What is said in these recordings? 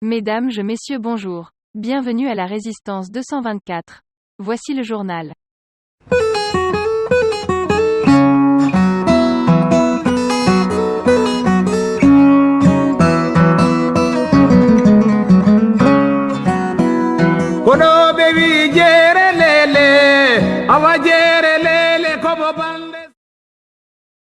Mesdames, messieurs, bonjour. Bienvenue à la Résistance 224. Voici le journal.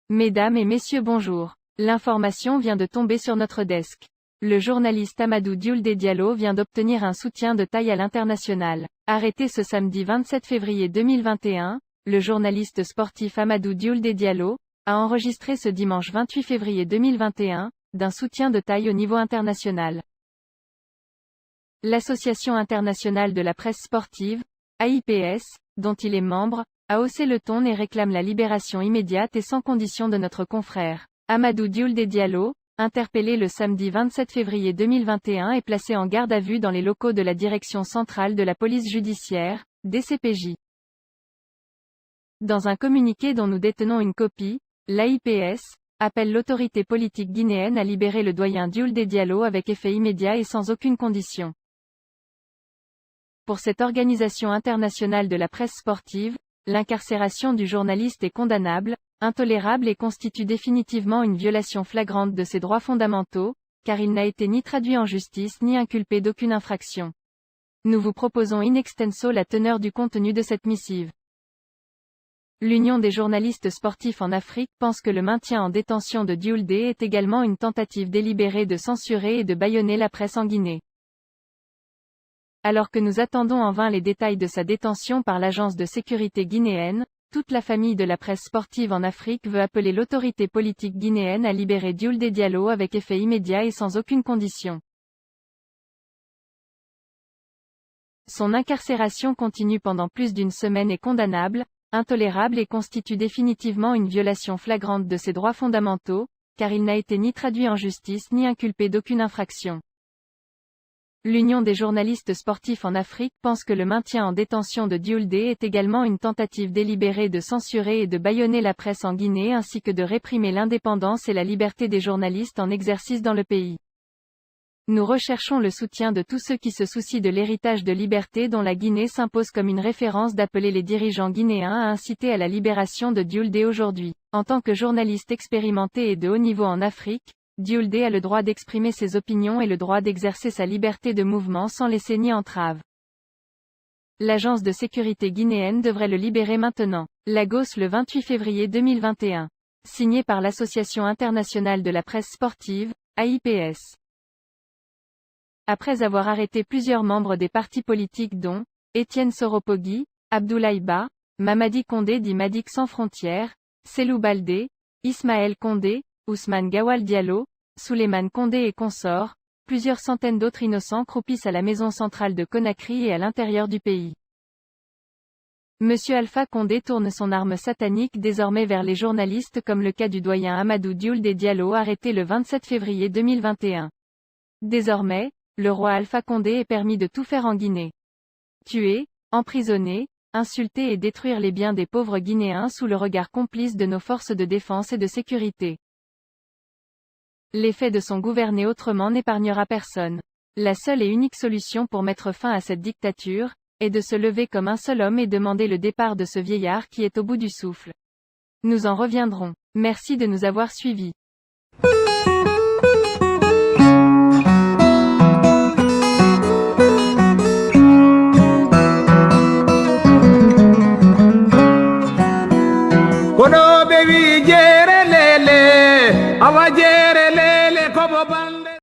Mesdames et messieurs, bonjour. L'information vient de tomber sur notre desk. Le journaliste Amadou Dioulde Diallo vient d'obtenir un soutien de taille à l'international. Arrêté ce samedi 27 février 2021, le journaliste sportif Amadou Dioulde Diallo a enregistré ce dimanche 28 février 2021 d'un soutien de taille au niveau international. L'Association internationale de la presse sportive, AIPS, dont il est membre, a haussé le ton et réclame la libération immédiate et sans condition de notre confrère Amadou Dioulde Diallo, interpellé le samedi 27 février 2021 et placé en garde à vue dans les locaux de la Direction centrale de la police judiciaire, DCPJ. Dans un communiqué dont nous détenons une copie, l'AIPS appelle l'autorité politique guinéenne à libérer le doyen Dioulde Diallo avec effet immédiat et sans aucune condition. Pour cette organisation internationale de la presse sportive, l'incarcération du journaliste est condamnable, intolérable et constitue définitivement une violation flagrante de ses droits fondamentaux, car il n'a été ni traduit en justice ni inculpé d'aucune infraction. Nous vous proposons in extenso la teneur du contenu de cette missive. L'Union des journalistes sportifs en Afrique pense que le maintien en détention de Dioulde est également une tentative délibérée de censurer et de bâillonner la presse en Guinée. Alors que nous attendons en vain les détails de sa détention par l'agence de sécurité guinéenne, toute la famille de la presse sportive en Afrique veut appeler l'autorité politique guinéenne à libérer Dioulde Diallo avec effet immédiat et sans aucune condition. Son incarcération continue pendant plus d'une semaine est condamnable, intolérable et constitue définitivement une violation flagrante de ses droits fondamentaux, car il n'a été ni traduit en justice ni inculpé d'aucune infraction. L'Union des journalistes sportifs en Afrique pense que le maintien en détention de Dioulde est également une tentative délibérée de censurer et de bâillonner la presse en Guinée ainsi que de réprimer l'indépendance et la liberté des journalistes en exercice dans le pays. Nous recherchons le soutien de tous ceux qui se soucient de l'héritage de liberté dont la Guinée s'impose comme une référence d'appeler les dirigeants guinéens à inciter à la libération de Dioulde aujourd'hui. En tant que journaliste expérimenté et de haut niveau en Afrique, Dioulde a le droit d'exprimer ses opinions et le droit d'exercer sa liberté de mouvement sans laisser ni entrave. L'agence de sécurité guinéenne devrait le libérer maintenant. Lagos le 28 février 2021. Signé par l'Association internationale de la presse sportive, AIPS. Après avoir arrêté plusieurs membres des partis politiques dont Étienne Soropogui, Abdoulaye Ba, Mamadi Condé dit Madic sans frontières, Selou Baldé, Ismaël Condé, Ousmane Gawal Diallo, Souleymane Condé et consorts, plusieurs centaines d'autres innocents croupissent à la maison centrale de Conakry et à l'intérieur du pays. Monsieur Alpha Condé tourne son arme satanique désormais vers les journalistes comme le cas du doyen Amadou Dioulde Diallo arrêté le 27 février 2021. Désormais, le roi Alpha Condé est permis de tout faire en Guinée. Tuer, emprisonner, insulter et détruire les biens des pauvres Guinéens sous le regard complice de nos forces de défense et de sécurité. L'effet de son gouverner autrement n'épargnera personne. La seule et unique solution pour mettre fin à cette dictature, est de se lever comme un seul homme et demander le départ de ce vieillard qui est au bout du souffle. Nous en reviendrons. Merci de nous avoir suivis. Kono baby jere